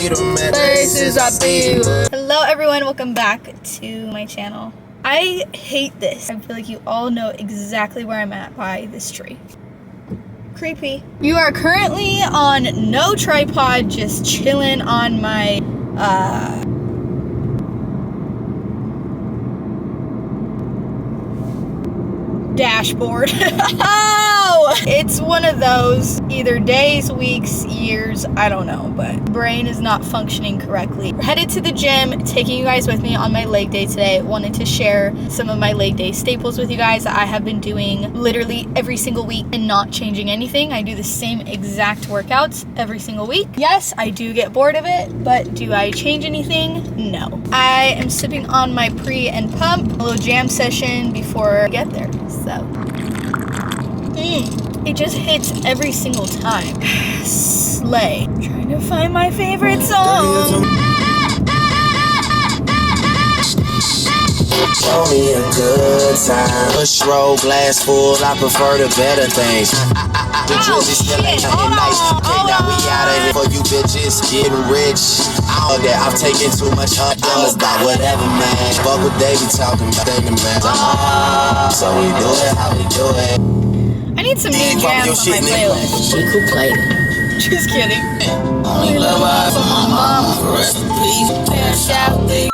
Places I be. Hello everyone, welcome back to my channel. I hate this. I feel like you all know exactly where I'm at by this tree. Creepy. You are currently on no tripod, just chilling on my dashboard. Oh, it's one of those either days, weeks, years, I don't know, but brain is not functioning correctly. We're headed to the gym, taking you guys with me on my leg day today. Wanted to share some of my leg day staples with you guys that I have been doing literally every single week and not changing anything. I do the same exact workouts every single week. Yes, I do get bored of it, but do I change anything? No. I am sipping on my pre and pump, a little jam session before I get there. So, it just hits every single time. Slay. I'm trying to find my favorite song. Show me a good time. A strobe glass full, I prefer the better things. The juicy still ain't nothing nice. Okay, now we outta here for you bitches getting rich. I know that I'm taking too much up. I'm about whatever, man. Fuck what they be talking about, thinking, man. So we do it how we do it. I need some new jams on my playlist. She could play it. Just kidding. Only love I for my mama. Rest in peace. Cash out, they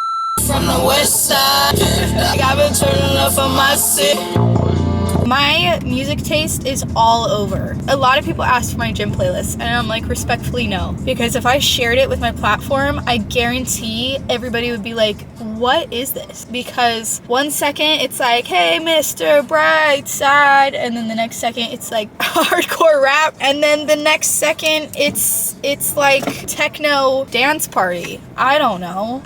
from the west side. I've been turning up on my city. My music taste is all over. A lot of people ask for my gym playlist, and I'm like, respectfully, no. Because if I shared it with my platform, I guarantee everybody would be like, what is this? Because one second it's like, hey, Mr. Brightside, and then the next second it's like hardcore rap, and then the next second it's like techno dance party. I don't know.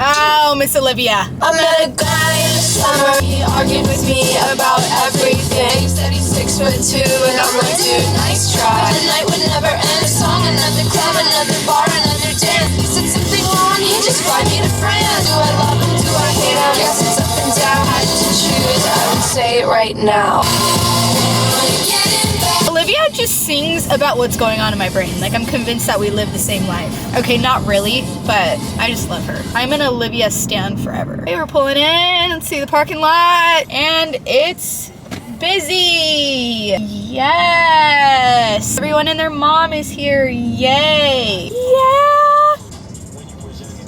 Oh, Miss Olivia. I met a guy in the summer, he argued with me about everything. Said he's 6'2", and I'm like, dude, nice try. The night would never end, a song, another club, another bar, another dance. He said something wrong, he just fly me to France. Do I love him, do I hate him? Guess it's up and down, I had to choose, I would say it right now. Olivia just sings about what's going on in my brain. Like, I'm convinced that we live the same life. Okay, not really, but I just love her. I'm an Olivia stan forever. Hey, we're pulling in. Let's see the parking lot. And it's busy. Yes. Everyone and their mom is here. Yay. Yeah.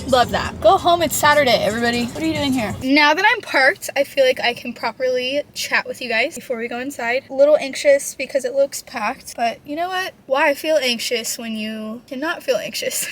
Love that. Go home, it's Saturday, everybody. What are you doing here? Now that I'm parked, I feel like I can properly chat with you guys before we go inside. A little anxious because it looks packed, but you know what? Why feel anxious when you cannot feel anxious?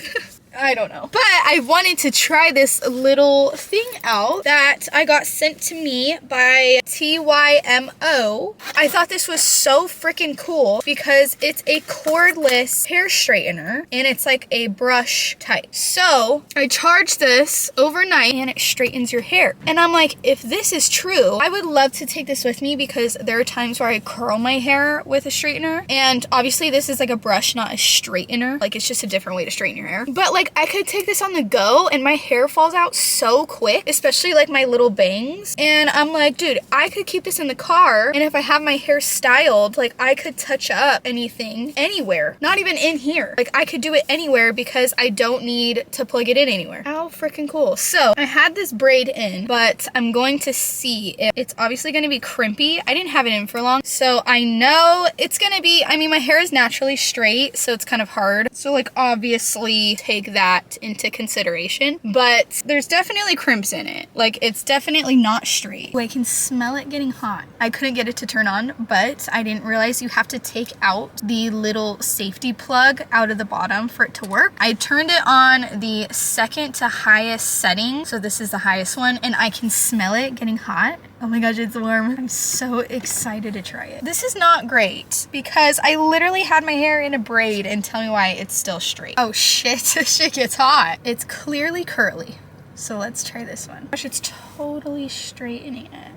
I don't know. But I wanted to try this little thing out that I got sent to me by TYMO. I thought this was so freaking cool because it's a cordless hair straightener and it's like a brush type. So I charged this overnight and it straightens your hair. And I'm like, if this is true, I would love to take this with me because there are times where I curl my hair with a straightener. And obviously this is like a brush, not a straightener. Like, it's just a different way to straighten your hair. But like, I could take this on the go and my hair falls out so quick, especially like my little bangs. And I'm like, dude, I could keep this in the car, and if I have my hair styled, like, I could touch up anything anywhere, not even in here. Like, I could do it anywhere because I don't need to plug it in anywhere. How freaking cool. So I had this braid in, but I'm going to see if it's obviously going to be crimpy. I didn't have it in for long, so I know it's going to be, I mean, my hair is naturally straight, so it's kind of hard. So like, obviously take that into consideration, but there's definitely crimps in it. Like, it's definitely not straight. Oh, I can smell it getting hot. I couldn't get it to turn on, but I didn't realize you have to take out the little safety plug out of the bottom for it to work. I turned it on the second to highest setting, so this is the highest one, and I can smell it getting hot. Oh my gosh, it's warm. I'm so excited to try it. This is not great because I literally had my hair in a braid, and tell me why it's still straight. Oh shit, this shit gets hot. It's clearly curly. So let's try this one. Gosh, it's totally straightening it.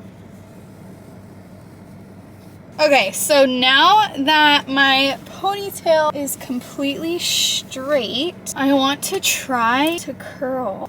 Okay, so now that my ponytail is completely straight, I want to try to curl.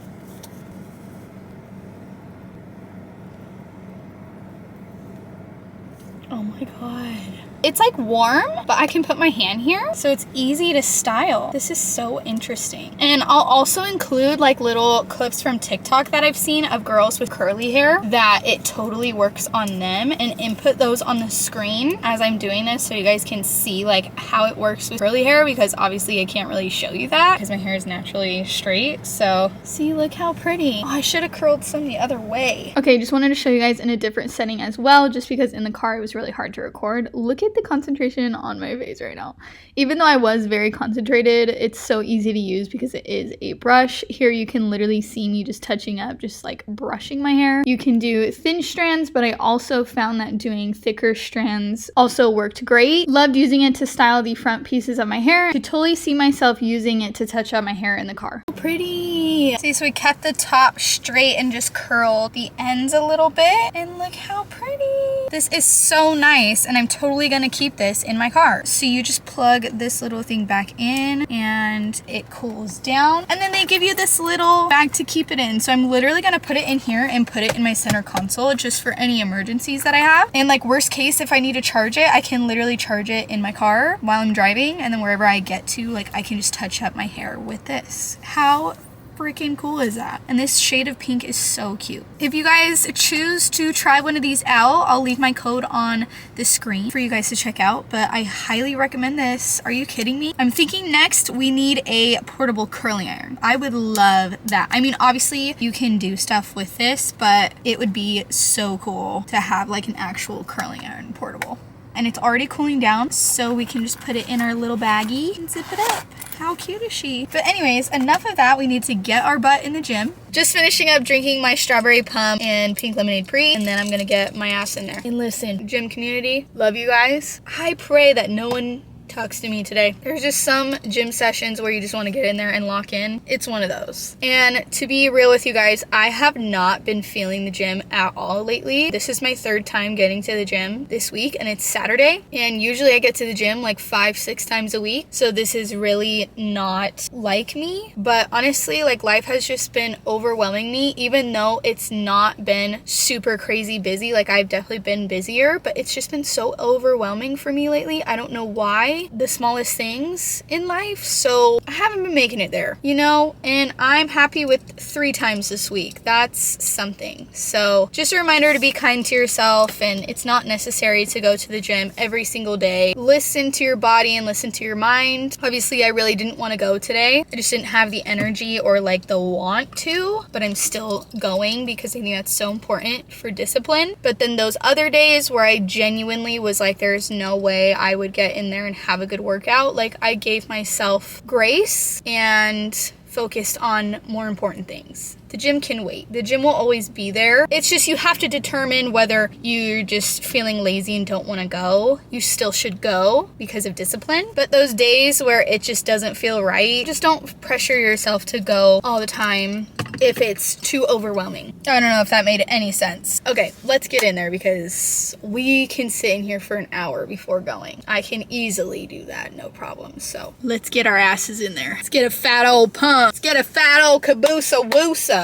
Oh my god. It's like warm, but I can put my hand here, so it's easy to style. This is so interesting. And I'll also include like little clips from TikTok that I've seen of girls with curly hair that it totally works on them, and input those on the screen as I'm doing this so you guys can see like how it works with curly hair, because obviously I can't really show you that because my hair is naturally straight. So see, look how pretty. Oh, I should have curled some the other way. Okay, just wanted to show you guys in a different setting as well, just because in the car it was really hard to record. Look at the concentration on my face right now. Even though I was very concentrated, it's so easy to use because it is a brush. Here you can literally see me just touching up, just like brushing my hair. You can do thin strands, but I also found that doing thicker strands also worked great. Loved using it to style the front pieces of my hair. I could totally see myself using it to touch up my hair in the car. Pretty. See, so we kept the top straight and just curled the ends a little bit, and look how pretty. This is so nice, and I'm totally gonna keep this in my car. So you just plug this little thing back in and it cools down, and then they give you this little bag to keep it in. So I'm literally gonna put it in here and put it in my center console just for any emergencies that I have. And like worst case, if I need to charge it, I can literally charge it in my car while I'm driving, and then wherever I get to, like I can just touch up my hair with this. How freaking cool is that? And this shade of pink is so cute. If you guys choose to try one of these out, I'll leave my code on the screen for you guys to check out, but I highly recommend this. Are you kidding me? I'm thinking next we need a portable curling iron. I would love that. I mean, obviously you can do stuff with this, but it would be so cool to have like an actual curling iron portable. And it's already cooling down, so we can just put it in our little baggie and zip it up. How cute is she? But anyways, enough of that. We need to get our butt in the gym. Just finishing up drinking my strawberry pump and pink lemonade pre, and then I'm gonna get my ass in there. And listen, gym community, love you guys. I pray that no one talks to me today. There's just some gym sessions where you just want to get in there and lock in. It's one of those. And to be real with you guys, I have not been feeling the gym at all lately. This is my third time getting to the gym this week, and it's Saturday. And usually I get to the gym like 5-6 times a week. So this is really not like me. But honestly, like life has just been overwhelming me, even though it's not been super crazy busy. Like I've definitely been busier, but it's just been so overwhelming for me lately. I don't know why. The smallest things in life, so I haven't been making it there, you know, and I'm happy with 3 times this week. That's something. So just a reminder to be kind to yourself, and it's not necessary to go to the gym every single day. Listen to your body and listen to your mind. Obviously I really didn't want to go today. I just didn't have the energy or like the want to, but I'm still going because I think that's so important for discipline. But then those other days where I genuinely was like, there's no way I would get in there and have a good workout, like I gave myself grace and focused on more important things. The gym can wait. The gym will always be there. It's just you have to determine whether you're just feeling lazy and don't want to go. You still should go because of discipline. But those days where it just doesn't feel right, just don't pressure yourself to go all the time if it's too overwhelming. I don't know if that made any sense. Okay, let's get in there because we can sit in here for an hour before going. I can easily do that, no problem. So let's get our asses in there. Let's get a fat old pump. Let's get a fat old caboose-a woosa.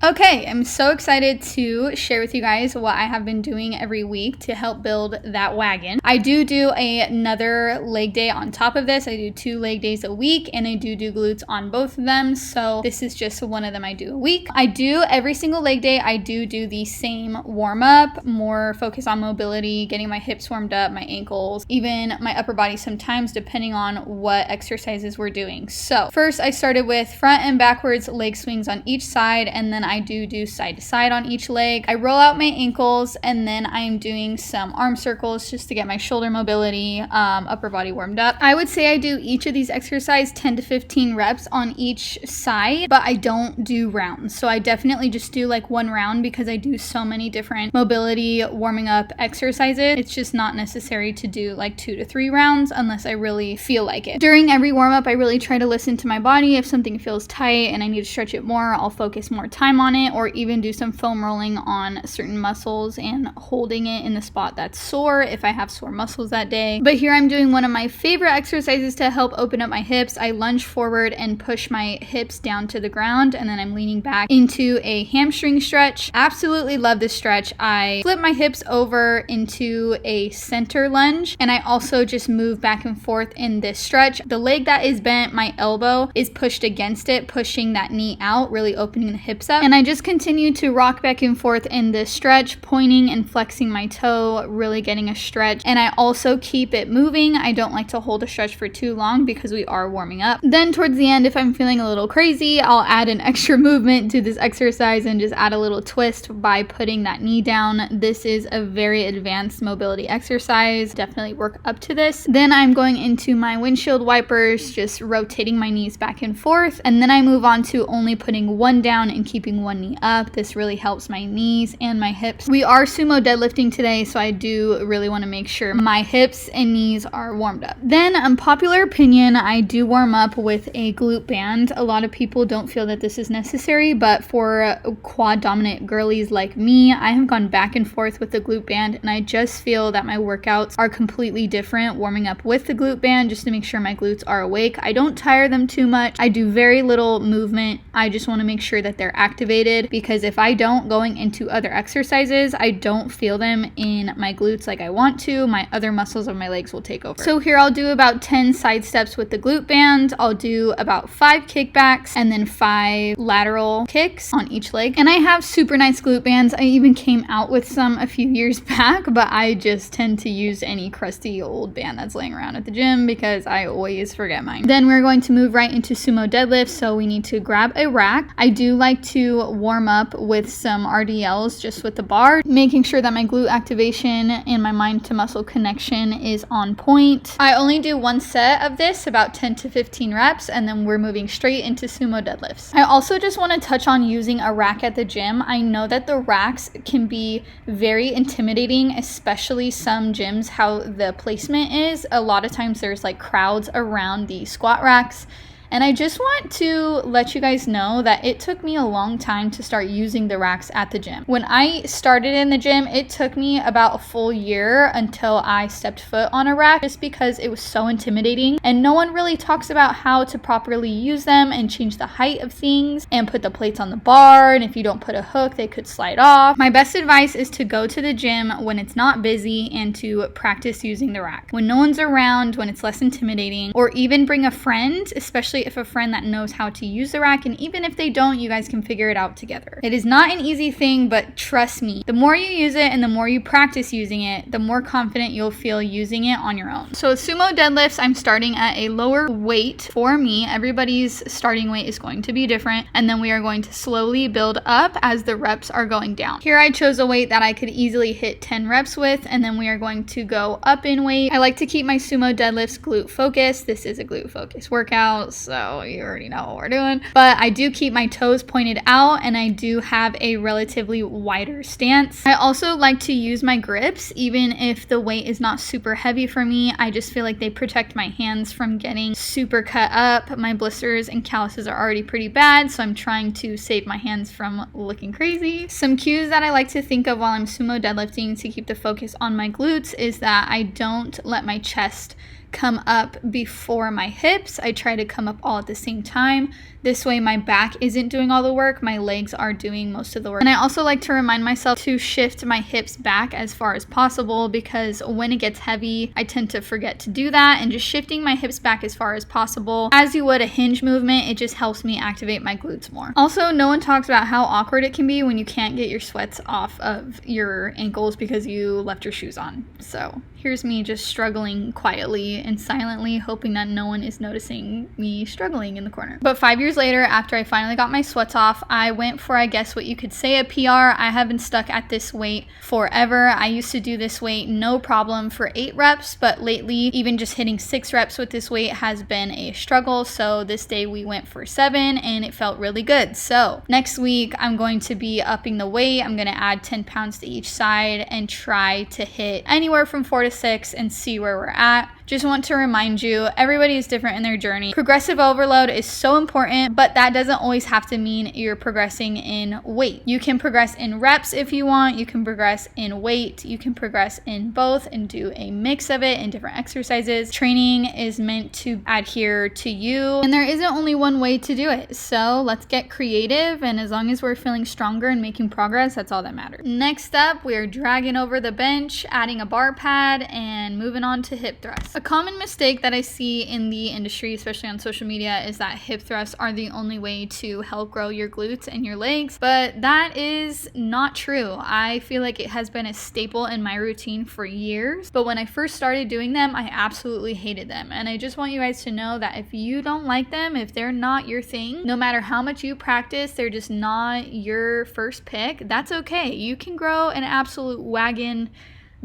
Okay, I'm so excited to share with you guys what I have been doing every week to help build that wagon. I do another leg day on top of this. I do 2 leg days a week, and I do glutes on both of them. So this is just one of them I do a week. I do every single leg day. I do the same warm up, more focus on mobility, getting my hips warmed up, my ankles, even my upper body sometimes, depending on what exercises we're doing. So first I started with front and backwards leg swings on each side, and then I do side to side on each leg. I roll out my ankles, and then I'm doing some arm circles just to get my shoulder mobility, upper body warmed up. I would say I do each of these exercises 10 to 15 reps on each side, but I don't do rounds. So I definitely just do like 1 round because I do so many different mobility warming up exercises. It's just not necessary to do like 2 to 3 rounds unless I really feel like it. During every warm up, I really try to listen to my body. If something feels tight and I need to stretch it more, I'll focus more time on it, or even do some foam rolling on certain muscles and holding it in the spot that's sore if I have sore muscles that day. But here I'm doing one of my favorite exercises to help open up my hips. I lunge forward and push my hips down to the ground, and then I'm leaning back into a hamstring stretch. Absolutely love this stretch. I flip my hips over into a center lunge, and I also just move back and forth in this stretch. The leg that is bent, my elbow is pushed against it, pushing that knee out, really opening the hips up. And I just continue to rock back and forth in this stretch, pointing and flexing my toe, really getting a stretch. And I also keep it moving. I don't like to hold a stretch for too long because we are warming up. Then towards the end, if I'm feeling a little crazy, I'll add an extra movement to this exercise and just add a little twist by putting that knee down. This is a very advanced mobility exercise. Definitely work up to this. Then I'm going into my windshield wipers, just rotating my knees back and forth. And then I move on to only putting one down and keeping one knee up. This really helps my knees and my hips. We are sumo deadlifting today, so I do really want to make sure my hips and knees are warmed up. Then, unpopular opinion, I do warm up with a glute band. A lot of people don't feel that this is necessary, but for quad dominant girlies like me, I have gone back and forth with the glute band, and I just feel that my workouts are completely different warming up with the glute band, just to make sure my glutes are awake. I don't tire them too much. I do very little movement. I just want to make sure that they're activated, because if I don't, going into other exercises, I don't feel them in my glutes like I want to. My other muscles of my legs will take over. So here I'll do about 10 side steps with the glute band. I'll do about 5 kickbacks and then 5 lateral kicks on each leg. And I have super nice glute bands. I even came out with some a few years back, but I just tend to use any crusty old band that's laying around at the gym because I always forget mine. Then we're going to move right into sumo deadlift, so we need to grab a rack. I do like to warm up with some RDLs just with the bar, making sure that my glute activation and my mind to muscle connection is on point. I only do one set of this, about 10 to 15 reps, and then we're moving straight into sumo deadlifts. I also just want to touch on using a rack at the gym. I know that the racks can be very intimidating, especially some gyms, how the placement is. A lot of times there's like crowds around the squat racks. And I just want to let you guys know that it took me a long time to start using the racks at the gym. When I started in the gym, it took me about a full year until I stepped foot on a rack, just because it was so intimidating and no one really talks about how to properly use them and change the height of things and put the plates on the bar, and if you don't put a hook, they could slide off. My best advice is to go to the gym when it's not busy and to practice using the rack. When no one's around, when it's less intimidating, or even bring a friend, especially if a friend that knows how to use the rack, and even if they don't, you guys can figure it out together. It is not an easy thing, but trust me, the more you use it and the more you practice using it, the more confident you'll feel using it on your own. So sumo deadlifts, I'm starting at a lower weight. For me, everybody's starting weight is going to be different, and then we are going to slowly build up as the reps are going down. Here I chose a weight that I could easily hit 10 reps with, and then we are going to go up in weight. I like to keep my sumo deadlifts glute focused. This is a glute focused workout, so you already know what we're doing. But I do keep my toes pointed out, and I do have a relatively wider stance. I also like to use my grips, even if the weight is not super heavy for me. I just feel like they protect my hands from getting super cut up. My blisters and calluses are already pretty bad, so I'm trying to save my hands from looking crazy. Some cues that I like to think of while I'm sumo deadlifting to keep the focus on my glutes is that I don't let my chest come up before my hips. I try to come up all at the same time. This way my back isn't doing all the work, my legs are doing most of the work. And I also like to remind myself to shift my hips back as far as possible, because when it gets heavy, I tend to forget to do that, and just shifting my hips back as far as possible, as you would a hinge movement, it just helps me activate my glutes more. Also, no one talks about how awkward it can be when you can't get your sweats off of your ankles because you left your shoes on. So here's me just struggling quietly and silently, hoping that no one is noticing me struggling in the corner. But 5 years later, after I finally got my sweats off, I went for, I guess what you could say, a PR. I have been stuck at this weight forever. I used to do this weight no problem for 8 reps, but lately even just hitting 6 reps with this weight has been a struggle. So this day we went for 7 and it felt really good. So next week I'm going to be upping the weight. I'm going to add 10 pounds to each side and try to hit anywhere from 4 to 6 and see where we're at. Just want to remind you, everybody is different in their journey. Progressive overload is so important, but that doesn't always have to mean you're progressing in weight. You can progress in reps if you want. You can progress in weight. You can progress in both and do a mix of it in different exercises. Training is meant to adhere to you, and there isn't only one way to do it. So let's get creative, and as long as we're feeling stronger and making progress, that's all that matters. Next up, we are dragging over the bench, adding a bar pad, and moving on to hip thrusts. A common mistake that I see in the industry, especially on social media, is that hip thrusts are the only way to help grow your glutes and your legs, but that is not true. I feel like it has been a staple in my routine for years, but when I first started doing them, I absolutely hated them. And I just want you guys to know that if you don't like them, if they're not your thing, no matter how much you practice, they're just not your first pick, that's okay. You can grow an absolute wagon,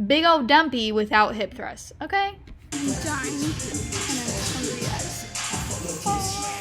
big old dumpy without hip thrusts, okay? I'm dying and I'm hungry as.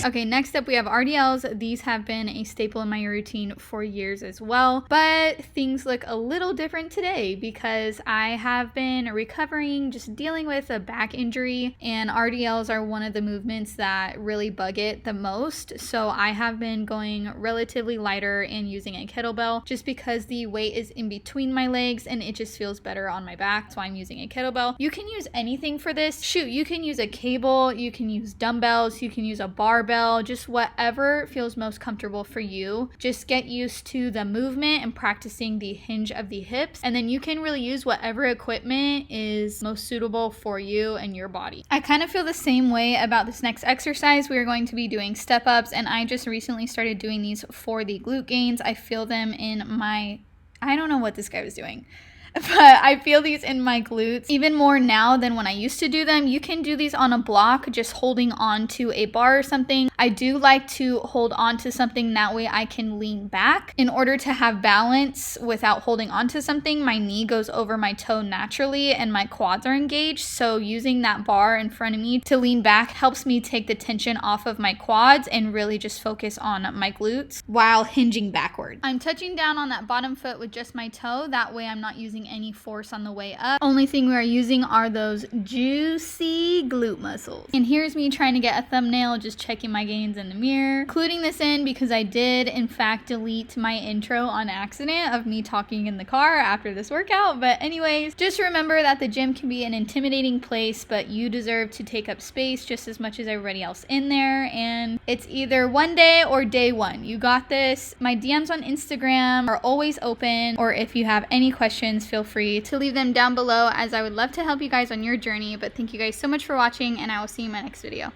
Okay, next up we have RDLs. These have been a staple in my routine for years as well, but things look a little different today because I have been recovering, just dealing with a back injury, and RDLs are one of the movements that really bug it the most. So I have been going relatively lighter and using a kettlebell just because the weight is in between my legs and it just feels better on my back. So I'm using a kettlebell. You can use anything for this. Shoot, you can use a cable, you can use dumbbells, you can use a barbell, just whatever feels most comfortable for you. Just get used to the movement and practicing the hinge of the hips, and then you can really use whatever equipment is most suitable for you and your body. I kind of feel the same way about this next exercise. We are going to be doing step ups, and I just recently started doing these for the glute gains. I feel them in my, I don't know what this guy was doing, but I feel these in my glutes even more now than when I used to do them. You can do these on a block, just holding on to a bar or something. I do like to hold on to something, that way I can lean back. In order to have balance without holding on to something, my knee goes over my toe naturally and my quads are engaged. So using that bar in front of me to lean back helps me take the tension off of my quads and really just focus on my glutes while hinging backward. I'm touching down on that bottom foot with just my toe. That way I'm not using any force on the way up. Only thing we are using are those juicy glute muscles. And here's me trying to get a thumbnail, just checking my gains in the mirror, including this in because I did in fact delete my intro on accident of me talking in the car after this workout. But anyways, just remember that the gym can be an intimidating place, but you deserve to take up space just as much as everybody else in there, and it's either one day or day one. You got this. My DMs on Instagram are always open, or if you have any questions, feel free to leave them down below, as I would love to help you guys on your journey. But thank you guys so much for watching, and I will see you in my next video.